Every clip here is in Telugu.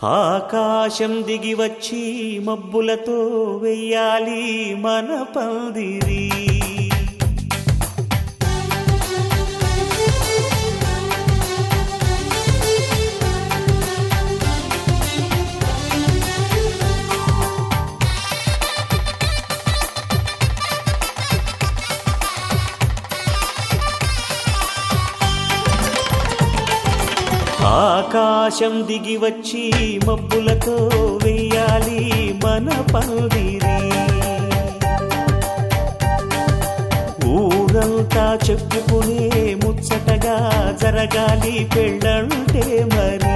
ఆకాశం దిగి వచ్చి మబ్బులతో వెయ్యాలి మన పందిరి. ఆకాశం దిగి వచ్చి మబ్బులతో వెయ్యాలి మన పందిరి. ఊరంతా చెప్పుకునే ముచ్చటగా జరగాలి పెళ్ళంటే మరి.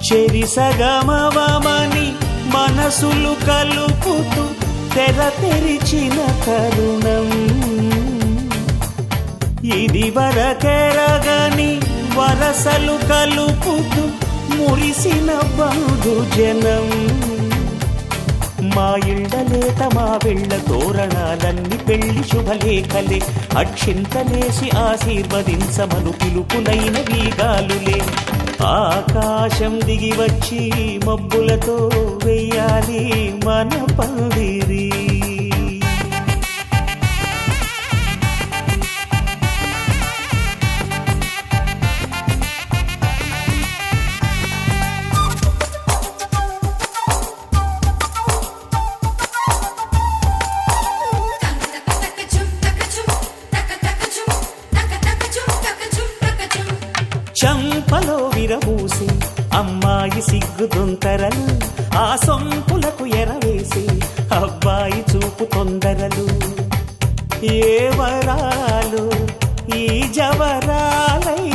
చెరిసగమవమని మనసులు కలుపుతూ తెర తెరిచిన తరుణం ఇది వరకెరగని వరసలు కలుపుతూ మురిసిన బంధుజనం. మా ఇళ్ళలేత మా వెళ్ళ తోరణాలన్నీ పెళ్లి శుభలేఖలే. అక్షింతలేసి ఆశీర్వదించమను పిలుపులైన వీగాలులే. ఆకాశం దిగి వచ్చి మబ్బులతో వెయ్యాలి మన పందిరి. చంపలో విరబూసి అమ్మాయి సిగ్గుదొంతరలు, ఆ సొంపులకు ఎరవేసి అబ్బాయి చూపు తొందరలు. ఏ వరాలు ఈ జవరాలై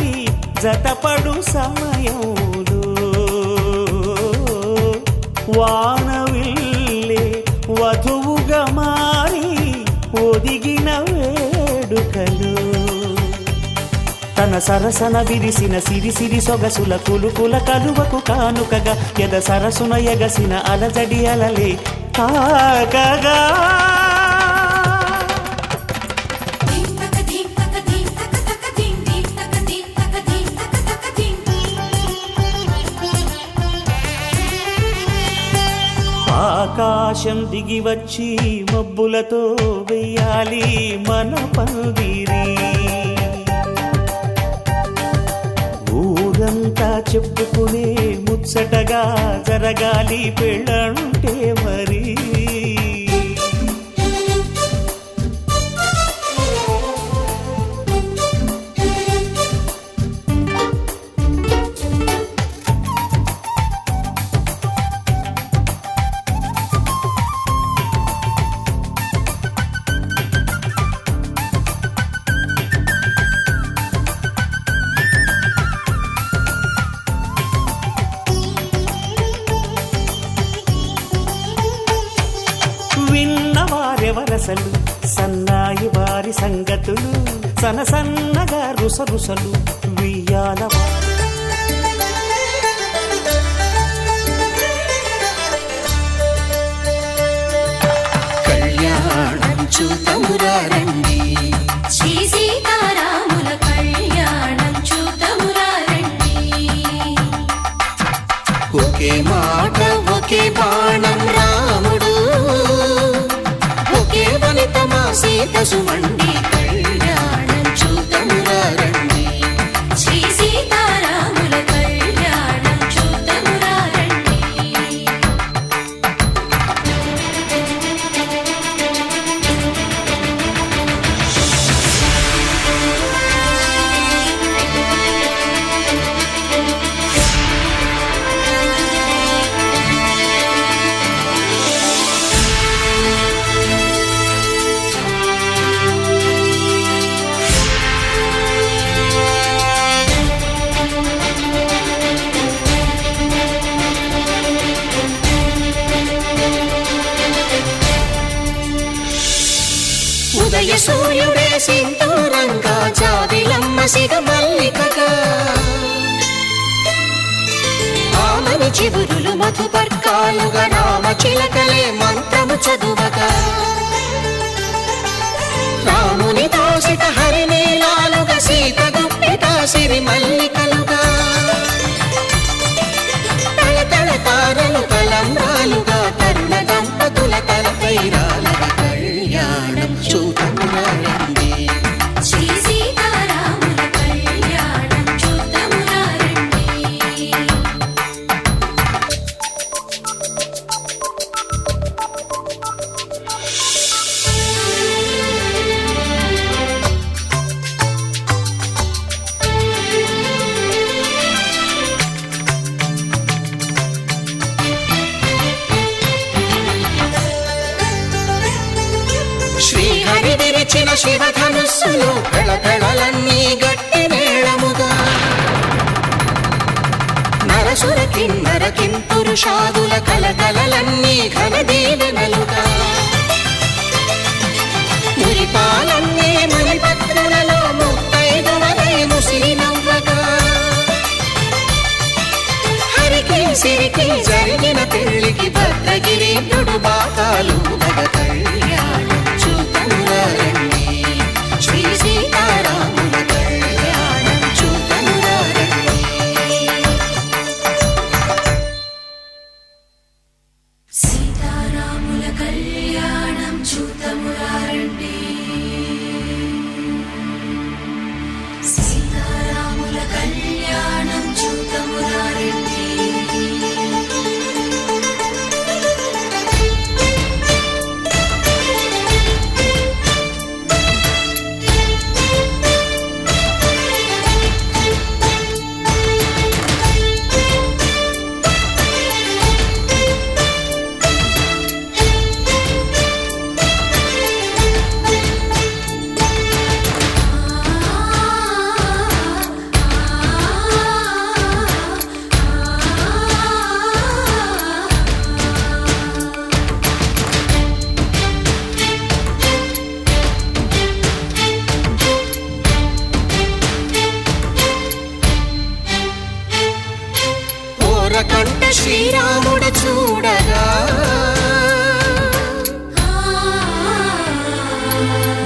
జతపడు సమయంలో వానవిల్లే వధువుగా మారి ఒదిగిన వేడుకలు. తన సరసన విరిసిన సిరిసిరి సొగసుల కులుకుల కలువకు కానుకగా ఎద సరసున ఎగసిన అలజడి అలలే తాకగా. ఆకాశం దిగి వచ్చి మబ్బులతో వెయ్యాలి మన పందిరి. ఊరంతా చెప్పుకునే ముచ్చటగా జరగాలి పెళ్ళంటే మరి. విన్నవారెవరసలు సన్నాయి వారి సంగతులు, సనసన్నగా రుసరుసలు వియ్యాల. కళ్యాణం చూతమురా రండి, శ్రీ సీతారాముల కళ్యాణం చూతమురా రండి. ఒకే మాట ఒకే బాణం రాముడు, ఒకే వనిత మా సీత సుమండి. కళ్యాణం చూతమురా రండి, శ్రీ సీతారాముల కళ్యాణం చూతమురా రండి. ఉదయ సూర్యుడే సింధూరంగా, జాబిలమ్మ సిగ మల్లికగా, ఆమని చివురులు మధుపర్కాలుగా, రామ చిలకలే మంత్రము చదువగా. రాముని దోసిట హరినీలాలుగా, సీత గుప్పిట సిరి మల్లికలుగా. పేల్చిన శివధనుస్సులు పెళపెళలన్నీ గట్టి మేళముగా నరసుర కిన్నర కింపురుషాదుల కలకలలన్నీ ఘన దీవెనలుగా మురిపాలన్నీ మణిపత్రులలో ముత్తైదువలై ముసిరి నవ్వగా హరికి సిరికి జరిగిన పెళ్లికి భద్రగిరీంద్రుడు బాకాలు కళ్యాణం చూతమురారండి శ్రీ సీతారాముల కళ్యాణం చూతమురారండి సీతారాముల కళ్యాణం చూతమురారండి సీతారాముల కళ్యాణం చూతమురారండి కంట శ్రీరాముడు చూడగా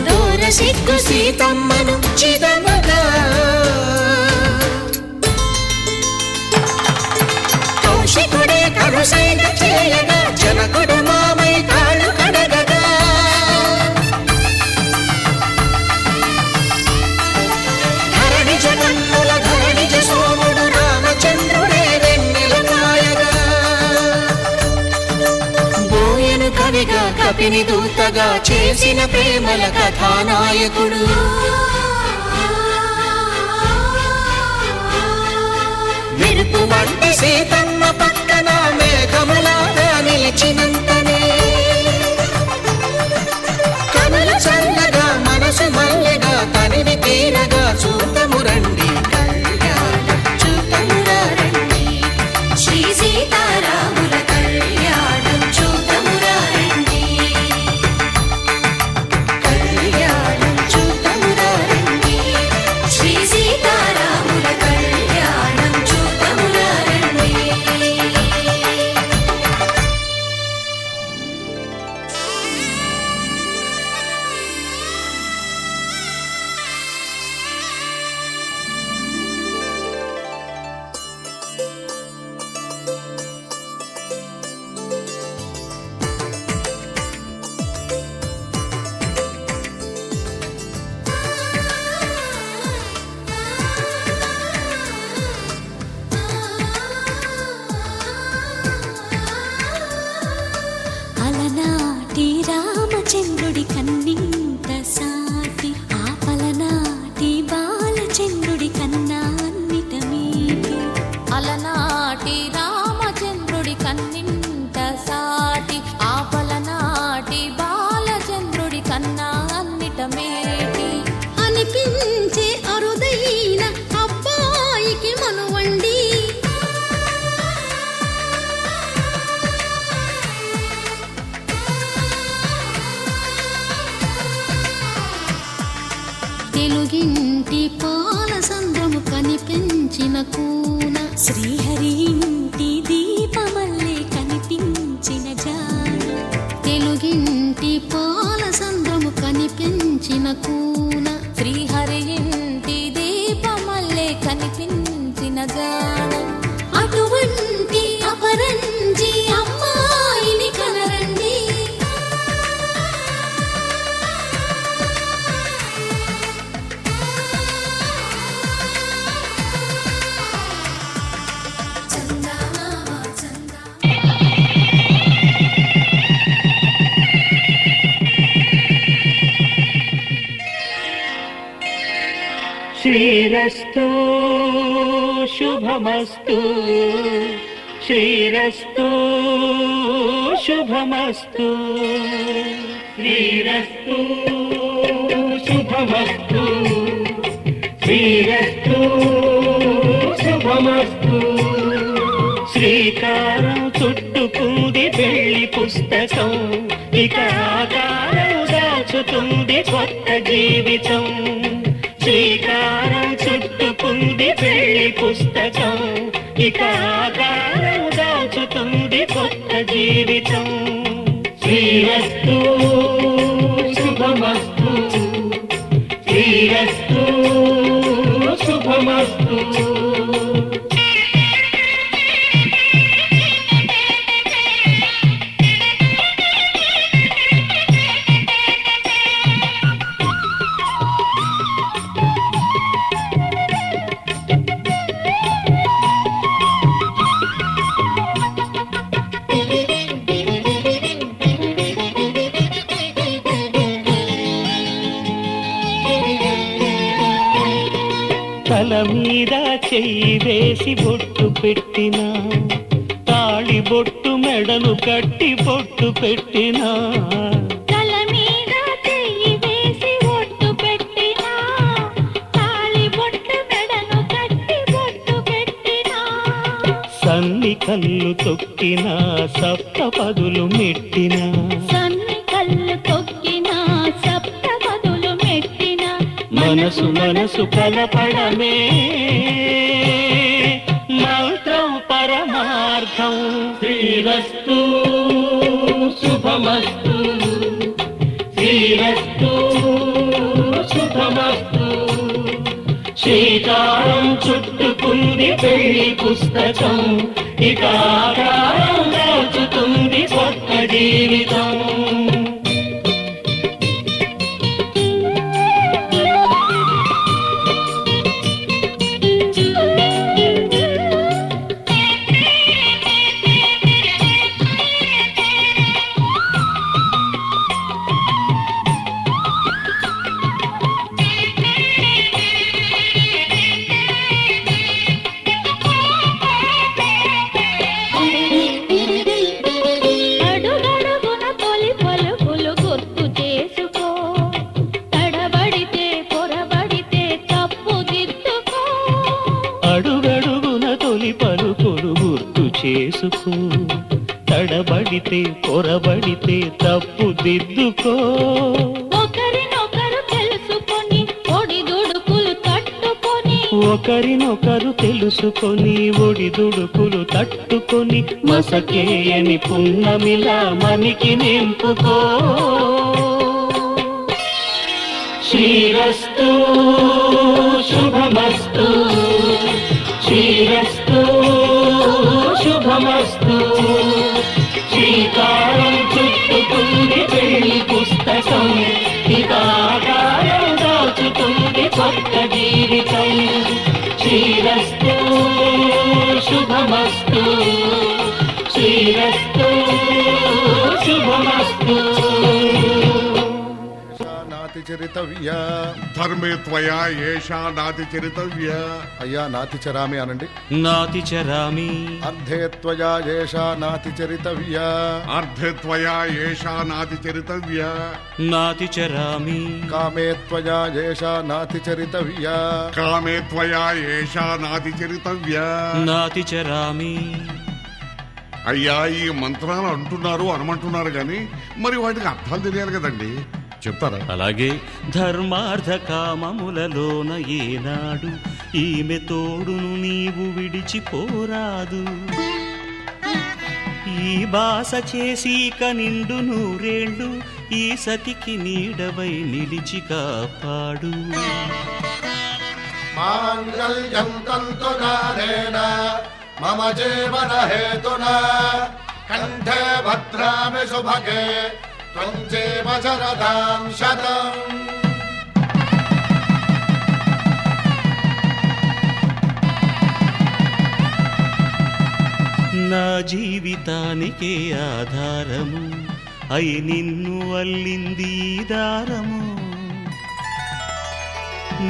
దూర సిగ్గు సీతమ్మను చిదమగా కౌశికుడే కరుసైన చేయగా జనకుడు మామై కాళ్ళు కడగగా ధరణి జగన్నుల ధరణిజ సోముడు రామచంద్రుడే కవిగా కపిని దూతగా చేసిన ప్రేమల కథానాయకుడు మెరుపు వంటి సీతమ్మ పక్కన మేఘములాగా నిలిచినంతనే కనుల చల్లగా మనసు మల్లెగా తనివి తీరగా చూతమురండి కళ్యాణం చూతమురారండి శ్రీ సీతారాముల కళ్యాణం చూతమురారండి కళ్యాణం చూతమురారండి శ్రీ సీతారాముల కళ్యాణం చూతమురారండి అలనాటి రామచంద్రుడి కన్నింత సాటి ఆపలనాటి బాలచంద్రుడి కన్నా అన్నిట మీటి అలనాటి రామచంద్రుడి కన్నింత సాటి ఆపలనాటి బాలచంద్రుడి కన్నా అన్నిట మేటి అనిపించే అరుదైన అబ్బాయికి మనువండి తెలుగింటి పాల సంద్రము కనిపించిన కూన శ్రీహరి ఇంటి దీపమల్లే కనిపించిన జాన తెలుగింటి పాల సంద్రము కనిపించిన కూన శ్రీహరి ఇంటి దీపమల్లే కనిపించిన జాన అటువంటి అపరంజి అమ్మాయిని కనరండి శ్రీరస్తు శుభమస్తు శ్రీరస్తు శుభమస్తు శ్రీరస్తు శుభమస్తు శ్రీరస్తు శుభమస్తు. శ్రీకారం చుట్టుకుంది పెళ్లి పుస్తకం, ఇక ఆకారం దాచుతుంది కొత్త జీవితం. శ్రీకారం చుట్టుకుంది పెళ్లి పుస్తకం, ఇక ఆకారం దాచుతుంది కొత్త జీవితం. శ్రీరస్తు శుభమస్తు శ్రీరస్తు శుభమస్తు. తల మీద చెయ్యి వేసి బొట్టు పెట్టినా, తాళి బొట్టు మెడను కట్టి బొట్టు పెట్టినా, తల మీద చెయ్యి వేసి బొట్టు పెట్టినా, తాళి బొట్టు మెడను కట్టి బొట్టు పెట్టినా, సన్ని కళ్ళు తొక్కినా సప్త పదులు మెట్టినా, సన్ని కళ్ళు తొక్కినా సప్త పదులు మెట్టినా, మనసు మనసు కలపడమే మంత్రం పరమార్థం. శ్రీరస్తు శుభమస్తు శ్రీరస్తు శుభమస్తు. శ్రీకారం చుట్టుకుంది పెళ్లి పుస్తకం, ఇక ఆకారం దాచుతుంది కొత్త జీవితం. అడుగడుగున తొలి పలుకులు గుర్తు చేసుకో, తడబడితే పొరబడితే తప్పు దిద్దుకో. అడుగడుగున తొలి పలుకులు గుర్తు చేసుకో, తడబడితే పొరబడితే తప్పు దిద్దుకో. ఒకరినొకరు తెలుసుకొని ఒడిదుడుకులు తట్టుకొని, ఒకరినొకరు తెలుసుకొని ఒడిదుడుకులు తట్టుకొని, మసకేయని పున్నమిలా మనికి నింపుకో. శ్రీరస్తు శుభమస్తు శ్రీరస్తు శుభమస్తు. శ్రీకారం చుట్టుకుంది పెళ్లి పుస్తకం, ఇక ఆకారం దాచుతుంది కొత్త జీవితం. శ్రీరస్తు శుభమస్తు శ్రీరస్తు శుభమస్తు. నాతి చరితవ్య. ధర్మే త్వయా ఏషా నాతి చరితవ్య. అయ్యా నాతి చరామి అనండి. నాతి చరామి. అర్ధే త్వయా ఏషా నాతి చరితవ్య. అర్ధే త్వయా ఏషా నాతి చరితవ్య. నాతి చరామి. కామే త్వయా ఏషా నాతి చరితవ్య. కామే త్వయా ఏషా నాతి చరితవ్య. నాతి చరామి. అయ్యా ఈ మంత్రాలు అంటున్నారు అనమంటున్నారు గాని మరి వాటికి అర్థాలు తెలియాలి కదండి, చెప్తారా? అలాగే ధర్మార్థ కామములలోన ఏనాడు ఈమె తోడును నీవు విడిచిపోరాదు. ఈ బాస చేసి నిండు నూరేళ్ళు ఈ సతికి నీడవై నిలిచి కాపాడు. మాంగళ్యం తంతునానేన మమ జీవన హేతునా కంఠే భద్రామి శుభగే త్వం జీవ శరదాం శతం. నా జీవితానికే ఆధారము అయి నిన్ను అల్లింది ఈ దారము.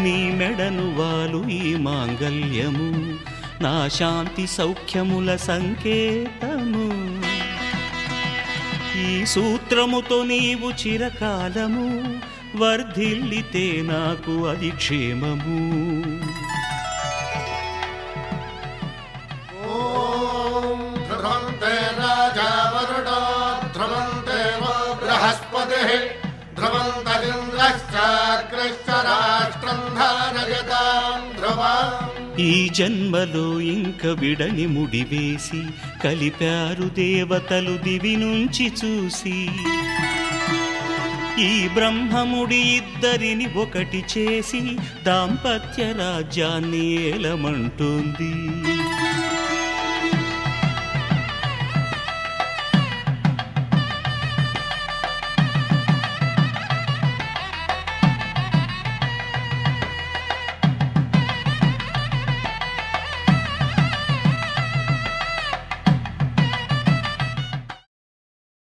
నీ మెడను వాలు ఈ మాంగల్యము నా శాంతి సౌఖ్యముల సంకేతము. ఈ సూత్రముతో నీవు చిరకాలము వర్ధిల్లితే నాకు అది క్షేమము. ఓం ధ్రువంతే రాజా వరుడో ధ్రువంతే వో బృహస్పతిః ధ్రువంతరింద్రశ్చాగ్రశ్చ రాష్ట్రం ధారయతాం ధ్రువం. ఈ జన్మలో ఇంక విడని ముడివేసి కలిపారు దేవతలు దివి నుంచి చూసి. ఈ బ్రహ్మముడి ఇద్దరిని ఒకటి చేసి దాంపత్య రాజ్యాన్ని ఏలమంటుంది.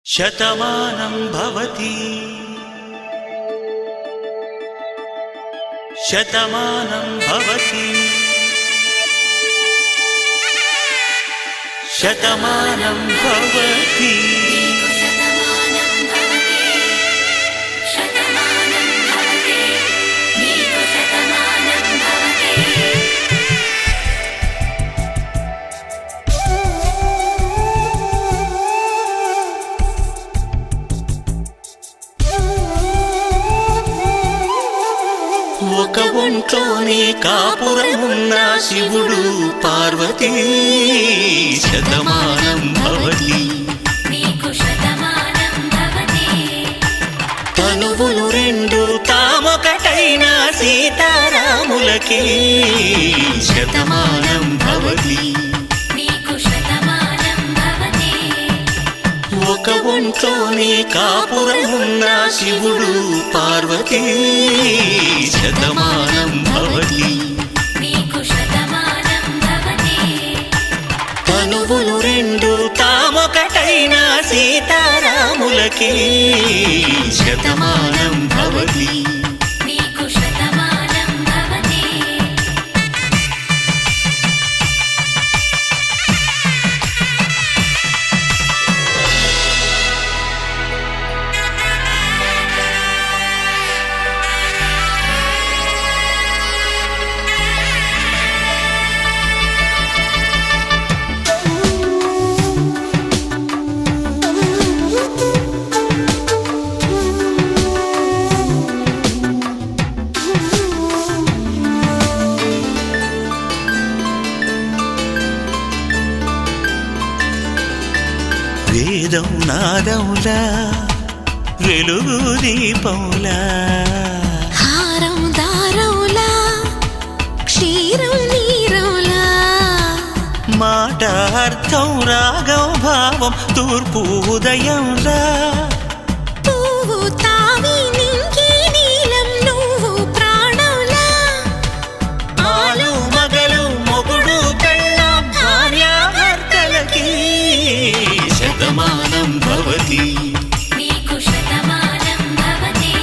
శతమానం భవతి శతమానం భవతి శతమానం భవతి. శతమానం భవతి శతమానం భవతి నీకు శతమానం భవతి. ఒక ఒంట్లోనే కాపురమున్న శివుడు పార్వతీ శతమానం భవతి. నీకు శతమానం భవతి తనువులు రెండు తామొకటైన సీతారాములకి శతమానం భవతి. నీకు శతమానం భవతి ఒక ఒంట్లోనే కాపురమున్న శివుడు పార్వతీ శతమానం భవతి. నీకు శతమానం భవతి తనువులు రెండు తామొకటైన సీతారాములకి శతమానం భవతి. నీకు శతమానం భవతి. వేదం నాదములా వెలుగు దీపంలా హారం దారంలా క్షీరం నీరంలా మాట అర్థం రాగం భావం తూర్పు ఉదయంలా పువ్వు తావి నింగి నీలం నువ్వు ప్రాణంలా ఆలు మగలు మొగుడు కళ్ళ భార్యాభర్తలకి శతమానం భవతి. నీకు శతమానం భవతి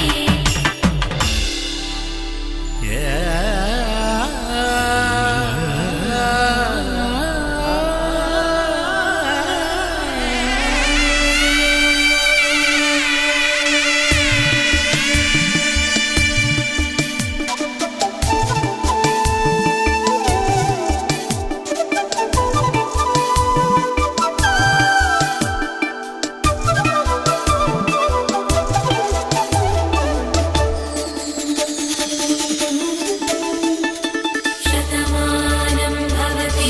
శతమానం భవతి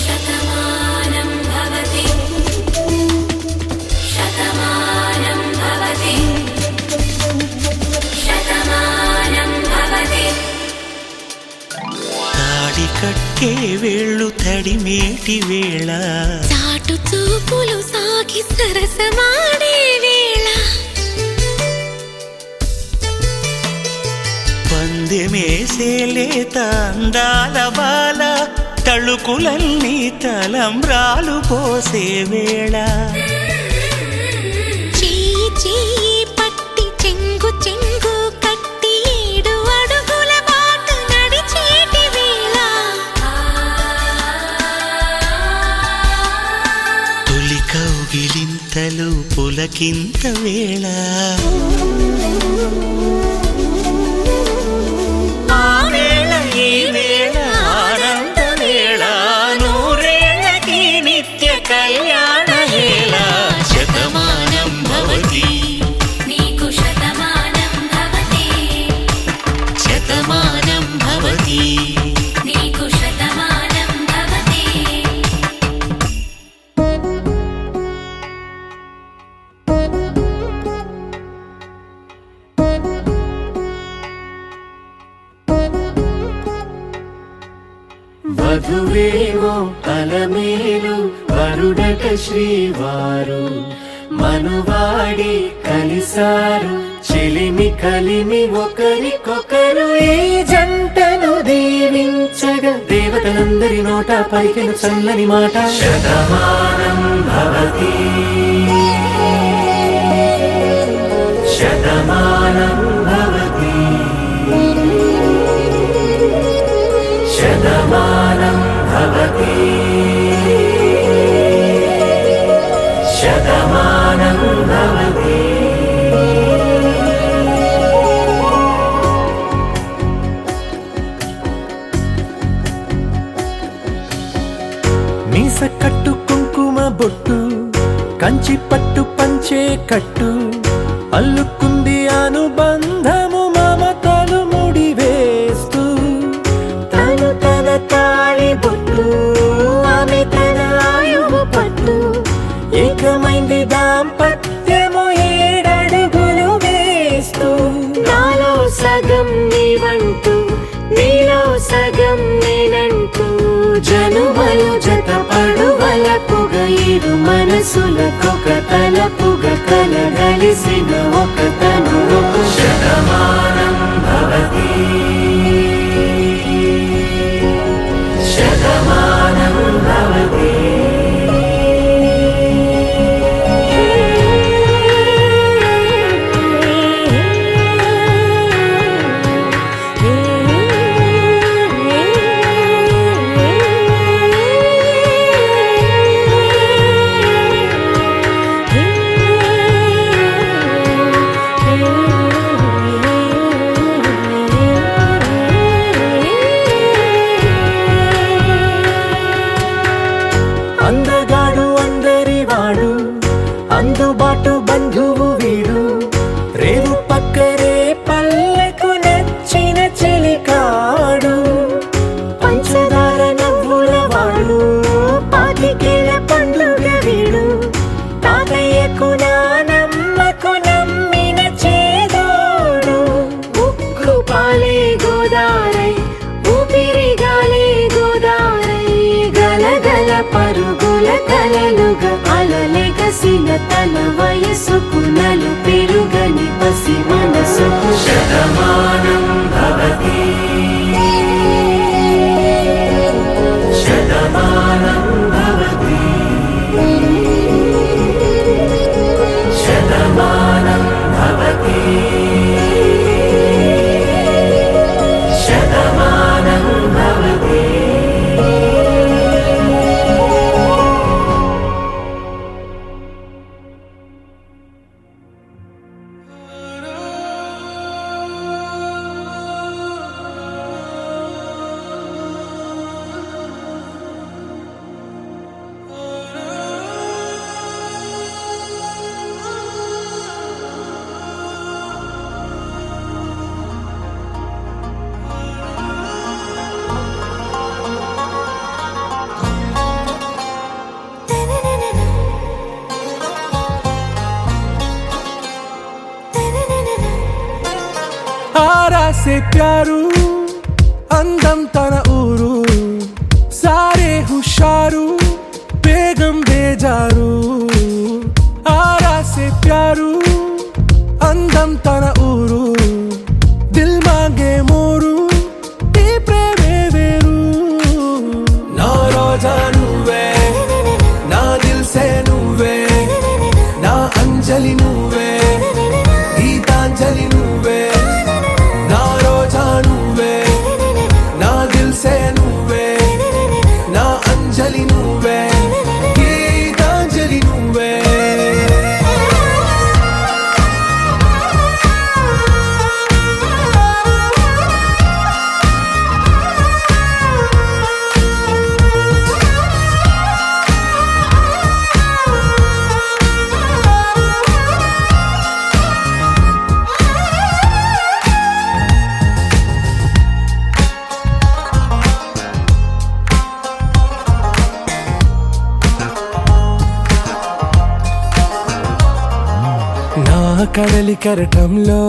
శతమానం భవతి శతమానం భవతి శతమానం భవతి. తాడి కట్టే వేళ్ళు తడిమేటి వేళ చాటు చూపులు సాగి సరసమాడే వేళ పందెమేసేలేత అందాల బాల తళుకులన్నీ తలంబ్రాలు పోసే వేళ చెయ్యి చెయ్యి పట్టి చెంగు చెంగు కట్టి 7 అడుగుల బాట నడిచేటి వేళ తొలి కౌగిలి కౌగిలింతలు పులకింత వేళ ఆ వేళ ఈ వేళ ఆనంద వేళ నూరేళ్ళకి నిత్య కళ్యాణ వేళ శతమానం భవతి నీకు శతమానం భవతి శతమానం భవతి నీకు శతమానం భవతి వధువేమో అలమేలు వరుడట శ్రీవారు మనువాడి కలిసారు చెలిమి కలిమి ఒకరికొకరు ఈ జంటను దీవించగా దేవతలందరి నోట పలికెను చల్లని మాట శతమానం భవతి శతమానం భవతి శతమానం భవతి శతమానం భవతి మీస కట్టు కుంకుమ బొట్టు కంచి పట్టు పంచే కట్టు అల్లుకుంది అనుబంధము మమతలు ముడివేస్తూ తను తన తాళి బొట్టు ఆమె తన ఆయువు పట్టు ఏకమైంది దాంపత్యము 7 అడుగులు వేస్తూ నాలో సగం నీవంటూ నీలో సగం నేనంటూ జనుమలు జతపడువల పొగ ఇరు మనసులకొక తలపుగ కలగలిసిన ఒక తను శతమానం భవతి శతమానం భవతి అందగాడు అందరివాడు అందుబాటు బంధువు వీడు రేవు పక్కరే పల్లెకు నచ్చిన చెలికాడు పంచదార నవ్వుల వాడు పాతికేల పండుగ వీడు తాతయ్యకు నానమ్మకు నమ్మిన చేదోడు ఉక్కు పాలే గోదారై ఊపిరిగాలే గోదారై గలగల పరుగుల కలలుగా అలలెగసిన తన వయసుకు నలు పెరుగని పసి మనసుకు శతమానం భవతి శతమానం భవతి శతమానం భవతి శతమానం భవతి आरा से प्यारू అందం తన ఊరు సారే హుషారు బేగం బేజారు ఆరా సే ప్యారు అందం తన ఊరు దిల్ మాంగే మోరు ఈ ప్రేమే వేరు నా రోజా నువ్వే నా దిల్ సే నువ్వే నా అంజలి నువ్వే గీతాంజలి నువ్వే నా రోజా నువ్వే నా దిల్ సే నువ్వే నా అంజలి నువ్వే గీతాంజలి నువ్వే కడలి కెరటంలో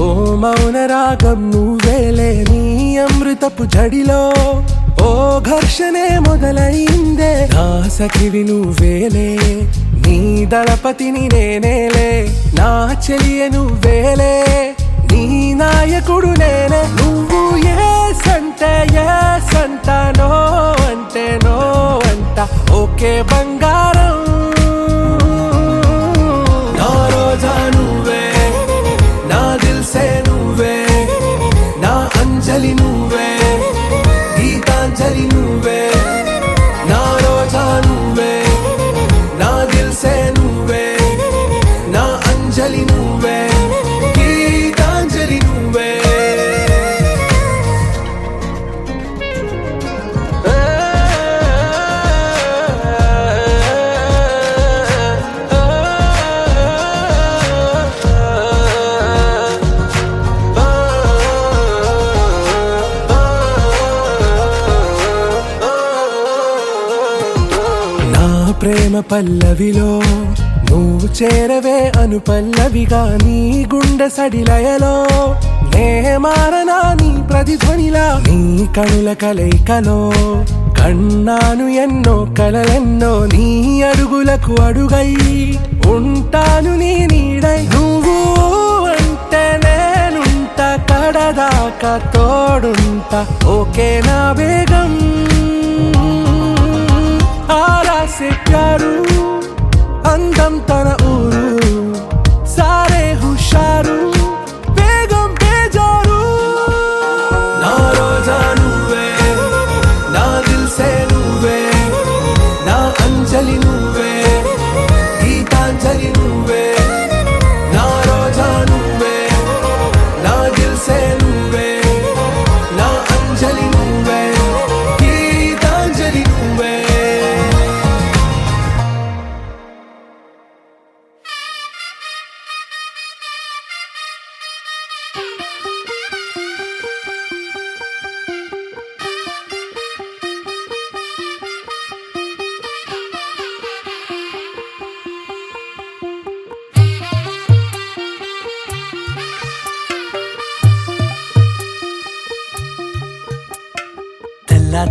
ఓ మౌన రాగం నువ్వేలే, నీ అమృతపు జడిలో ఓ ఘర్షణే మొదలైందే. నా సఖివి నువ్వేలే, నీ దళపతిని నేనేలే, నా చెలియ నువ్వేలే, నీ నాయకుడు నేనే. నువ్వు ఏ సంట నో అంటే నో అంట, ఓకే బంగారం. నా రోజా నువ్వే, నా దిల్సే నువ్వే, నా అంజలి నువ్వే, గీతాంజలి నువ్వే. నా రోజా నువ్వే, నా దిల్సే నువ్వే, నా అంజలి నువ్వే, గీతాంజలి నువ్వే. నా ప్రేమ పల్లవిలో నువ్వు చేరవే అను పల్లవిగా, నీ గుండె సడిలయలో నే మారనా నీ ప్రతిధ్వనిలా. నీ కనుల కలయికలో కన్నాను ఎన్నో కలలెన్నో, నీ అడుగులకు అడుగై ఉంటాను నీ నీడై. నువ్వు అంటే నేనుంట కడదాకా తోడుంటా, ఓకే నా బేగం. ఆరా సే ప్యారు అందం తన ఊరు, సారే హుషారు బేగం బేజారు. నా రోజా నువ్వే, నా దిల్సే నువ్వే, నా అంజలి నువ్వే, గీతాంజలి నువ్వే. నా రోజా నువ్వే, నా దిల్సే నువ్వే, నా అంజలి నువ్వే, గీతాంజలి నువ్వే.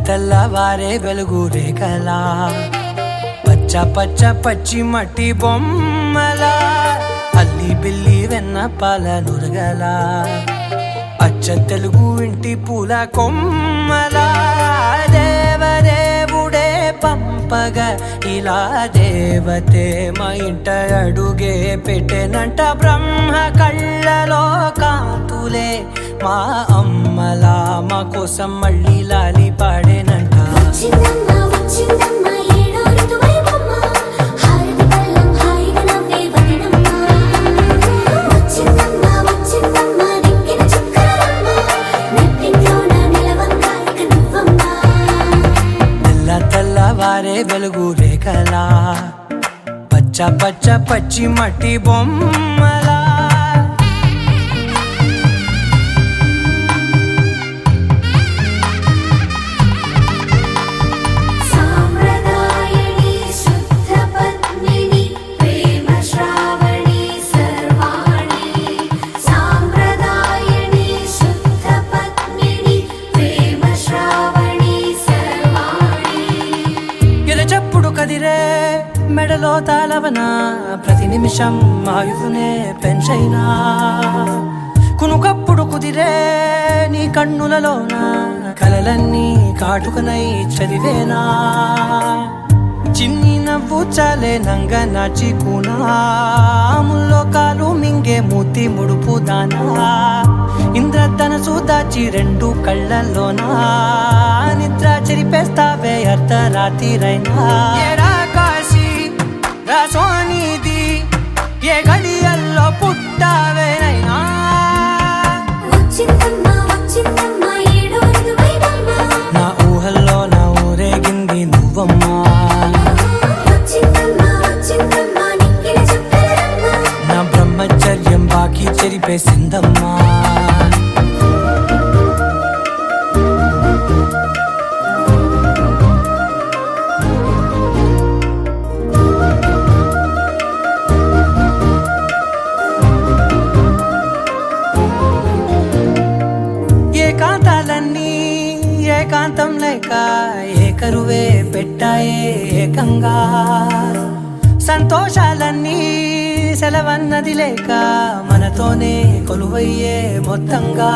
తెల్లవారే వెలుగు రేఖలా, పచ్చ పచ్చ పచ్చి మట్టి బొమ్మలా, అల్లి బిల్లి వెన్న పాల నురగలా, అచ్చ తెలుగు ఇంటి పూల కొమ్మలా. దేవదేవుడే పంపగా ఇలా దేవతే మా ఇంట అడుగే పెట్టెనంట. బ్రహ్మ కళ్ళలో కాంతులే మా అమ్మలా, మా కోసం మళ్ళీ లాలి పాడేనంట. వచ్చిందమ్మ వచ్చిందమ్మ ఏడో ఋతువైవమ్మ, హారతి పళ్ళం హాయిగా నవ్వే వదనమ్మ. వచ్చిందమ్మ వచ్చిందమ్మ నెక్కిన చుక్కలమ్మ, నెట్టింట్లోన నిలవంగా ఇక నువ్వమ్మ. తెల్లవారే వెలుగు రేఖలా, పచ్చ పచ్చ పచ్చి మట్టి బొమ్మలా. సాంప్రదాయని శుద్ధ పద్మిని ప్రేమ శ్రావణి సర్వాణి. సాంప్రదాయని శుద్ధ పద్మిని ప్రేమ శ్రావణి సర్వాణి. ఎరచప్పుడు కదిరే మెడలో తాళవన, ప్రతి నిమిషం ఆయుధునే పెంచైనా. కునుకప్పుడు కుదిరే నీ కన్నులలోన, కలలన్నీ కాటుకనై చదివేనా. చిన్ని నవ్వు చాలే నంగ నాచి కూనాముల్లో కాలు మింగే మూతి ముడుపు దానా. ఇంద్రధనసు దాచి రెండు కళ్ళల్లోనా, నిద్ర చెరిపేస్తావే అర్ధరాత్రిరైనా. ఏరా కాశీ రా సోనిది, ఏ గడియల్లో పుట్టావేనైనా. వచ్చిందమ్మ వచ్చిందమ్మ ఏడో ఋతువైవమ్మ, నా ఊహల్లో నా ఊరేగింది నువ్వమ్మా. వచ్చిందమ్మ వచ్చిందమ్మ నెక్కిన చుక్కలమ్మ, నా బ్రహ్మచర్యం బాకీ చెరిపేసిందమ్మా. ఏకాంతం లేక ఏకరువే పెట్టాయే ఏకంగా సంతోషాలన్నీ సెలవన్నది లేక మనతోనే కొలువయ్యే మొత్తంగా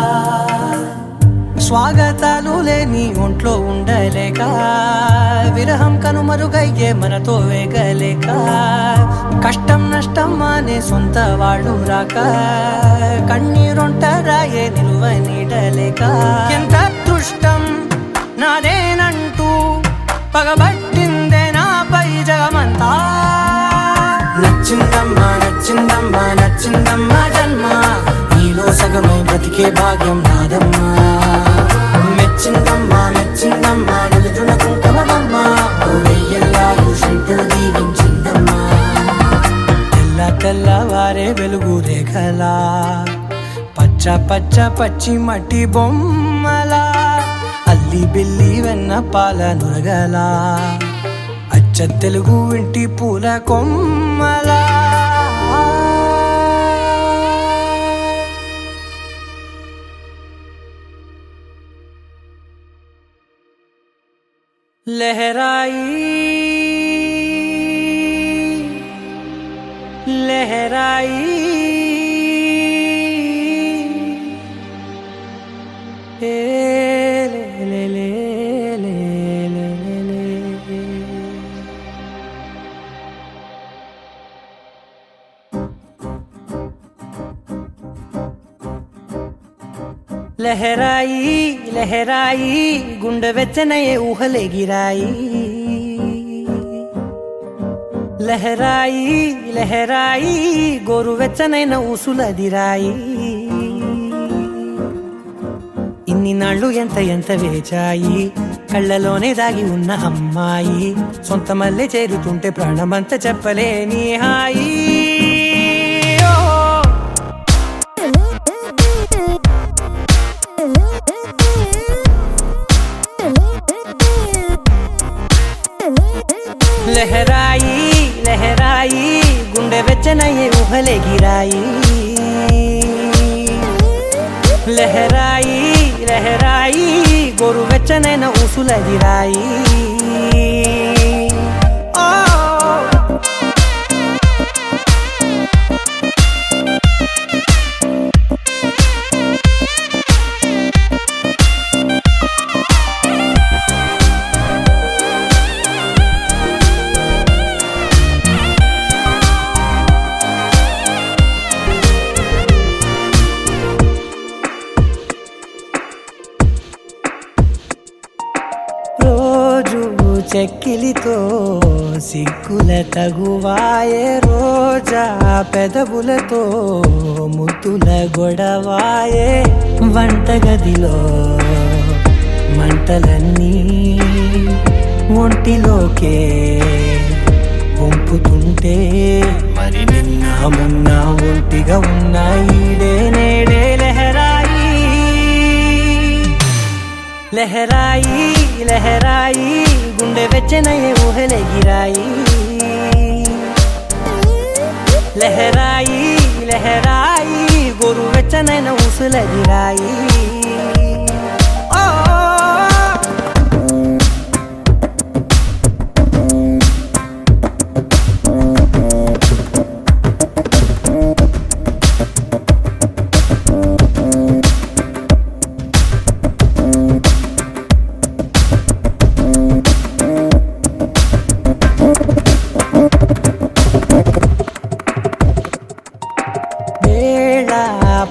స్వాగతాలు లేని ఒంట్లో ఉండలేక విరహం కనుమరుగయ్యే మనతో వేగలేక కష్టం నష్టం అనే సొంత వాళ్ళు రాక కన్నీరొంటరాయే నిలువ నీడలేక ఎంత అదృష్టం నాదేనంటూ పగబట్టిందే నాపై జగమంతా నచ్చిందమ్మా నచ్చిందమ్మా నచ్చిందమ్మా జన్మ నీలో సగమై బ్రతికే భాగ్యం నాదమ్మా మెచ్చిందమ్మా మెచ్చిందమ్మా నిలుతున్న కుంకుమమ్మా వెయ్యల్లాలు శంకరు దీవించిందమ్మా తెల్ల తెల్లవారే వెలుగు రేఖలా పచ్చ పచ్చ పచ్చి మట్టి బొమ్మలా అల్లి బిల్లి వెన్న పాల నురగలా అచ్చ తెలుగు ఇంటి పూల కొమ్మలా लहराई लहराई ले ले ले ले ले ले लहराई लहराई गुंड వెచ్చనయే ఊహలే గిరాయి లహరాయి లహరాయి గోరు వెచ్చనైన ఊసులదిరాయి ఇన్ని నాళ్ళు ఎంత ఎంత వేచాయి కళ్ళలోనే దాగి ఉన్న అమ్మాయి సొంత మల్లె చేరుతుంటే ప్రాణమంతా చెప్పలేని హాయి లహరాయి లహరాయి గుండె వెచ్చనయ్యే ఊహలే గిరాయి లహరాయి లహరాయి గోరు వెచ్చనైన ఊసులదిరాయి చెక్కిలితో సిగ్గుల తగువాయే రోజా పెదవులతో ముద్దుల గొడవాయే వంటగదిలో మంటలన్నీ ఒంటిలోకే వంపుతుంటే మరి నిన్న మొన్న ఒంటిగా ఉన్నాయి నేడే లహరాయి లహరాయి లహరాయి గుండె వెచ్చనయ్యే ఊహలే గిరాయి లహరాయి లహరాయి గోరు వెచ్చనైన ఊసులదిరాయి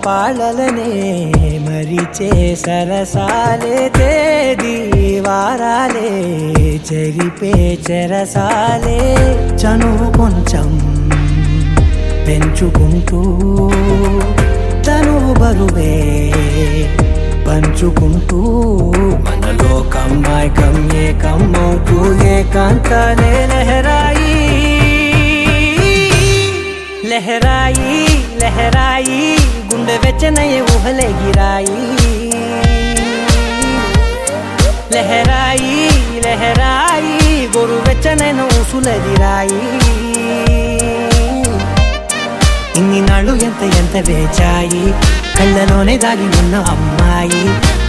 పాలలనే మరిచే సరసాలే తేదీ వారాలే చెరిపే చెరసాలే చనువు కొంచెం పెంచుకుంటూ తనువు బరువే పంచుకుంటూ మనలో కమ్మాయికం ఏకమవుతూ ఏకాంతాలే లహరాయి లహరాయి లహరాయి గుండె వెచ్చనయ్యే ఊహలే గిరాయి లహరాయి లహరాయి గోరు వెచ్చనైన ఊసులదిరాయి ఇన్ని నాళ్ళు ఎంత ఎంత వేచాయి కళ్ళలోనే దాగి ఉన్న అమ్మాయి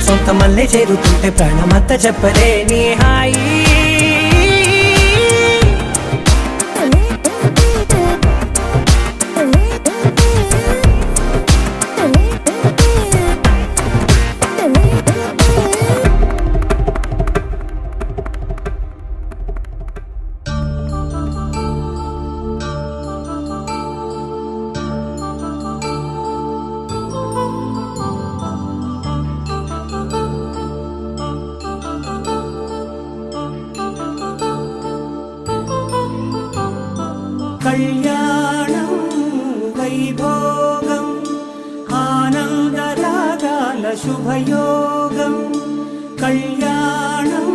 సొంత మళ్ళీ చేరుతుంటే ప్రాణమంతా చెప్పలేని హాయి కళ్యాణం వైభోగం ఆనందరాగాల శుభయోగం కళ్యాణం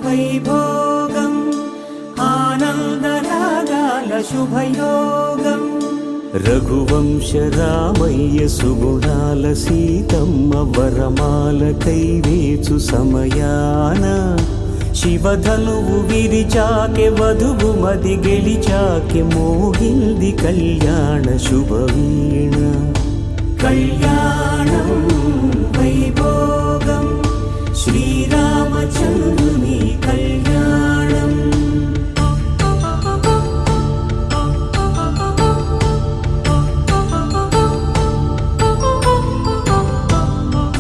వైభోగం ఆనందరాగాల శుభయోగం రఘువంశ రామయ్య సుగుణాల సీతమ్మ వరమాల కైవేచు సమయాన శివధనువు విరిచాకె వధువు మది గెలిచాకె మోగింది కళ్యాణ శుభవీణ కళ్యాణం వైభోగం శ్రీరామచంద్రుని కళ్యాణం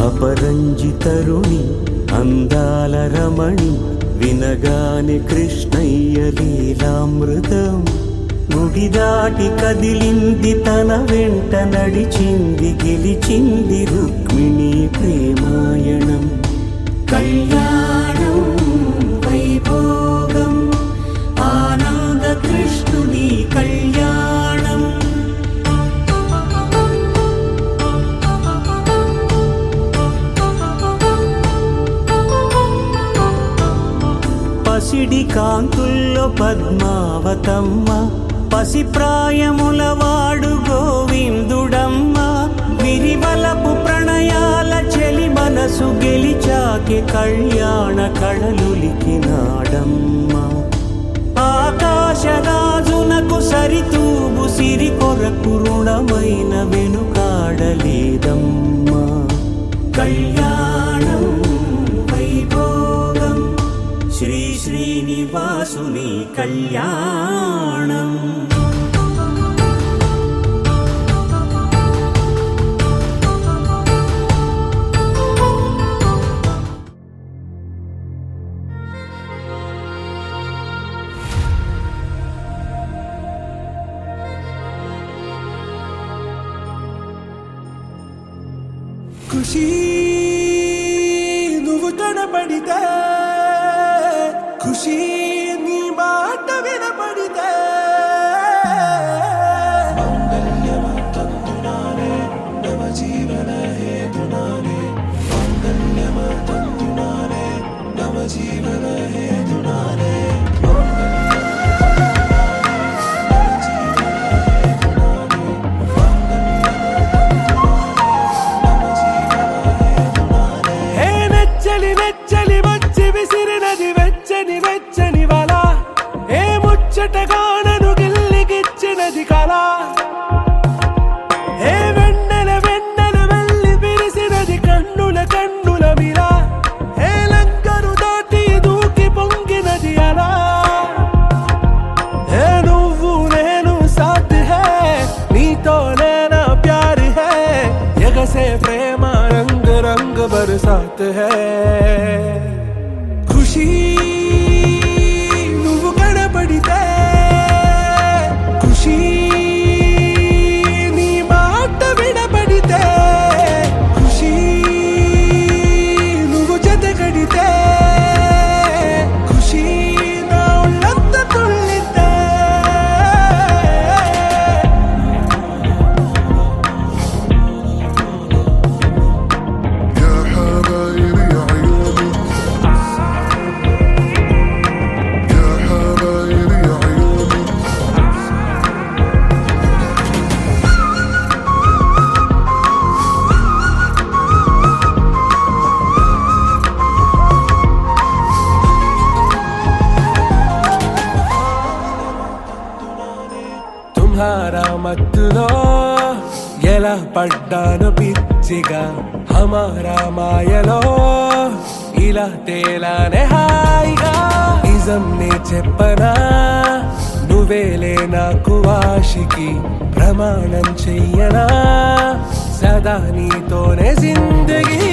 అపరంజి తరుణి అందాల రమణి వినగానే కృష్ణయ్య లీలామృతం గుడి దాటి కదిలింది తన వెంట నడిచింది గెలిచింది రుక్మిణి ప్రేమాయణం కళ్యాణం వైభోగం ఆనంద కృష్ణుని కళ్యాణం పసిడి కాంతుల్లో పద్మావతమ్మ పసిప్రాయముల వాడు గోవిందుడమ్మ విరివలపు ప్రణయాల చెలి మనసు గెలిచాకె కళ్యాణ కళలులికినాడమ్మ ఆకాశరాజునకు సరితూబు సిరి కొరకు రుణమైన వెనుకాడలేదమ్మా కళ్యాణం వైభోగం శ్రీ శ్రీనివాసుని కళ్యాణం ఖుషీ నువ్వు కనబడితే ఖుషీ నీ మాట వినపడితే హే నెచ్చలి నెచ్చలి వచ్చి విసిరినది వెచ్చని వెచ్చని వల ఏ ముచ్చటగా నన్ను గిల్లిగిచ్చినది కళ ఏ వెన్నెల వెన్నెల వెళ్ళి విరిసినది కన్నుల కన్నుల మిల ఏ లంకను దాటి దూకి పొంగినది అలా ఏ నువ్వు నేను సాథ్ హై నీతోనే నా ప్యార్ హై ఎగసే ప్రేమ రంగ రంగ బరసాత్ హై ఖుషీ నువ్వు కనబడితే ఖుషీ నీ మాట వినపడితే ఖుషీ నువ్వు జతగడితే ఖుషీ నా ఒళ్ళంత తుళ్ళితే يا حبايب يا عيوني يا حبايب يا عيوني తుమ్హారా మత్తులో ఎలా పడ్డాను పిచ్చిగా హమారా మాయలో ఇలా తేలానే హాయిగా నిజం నే చెప్పనా నువ్వేలే నాకు ఆశికి ప్రమాణం చెయ్యనా సదా నీతోనే జిందగీ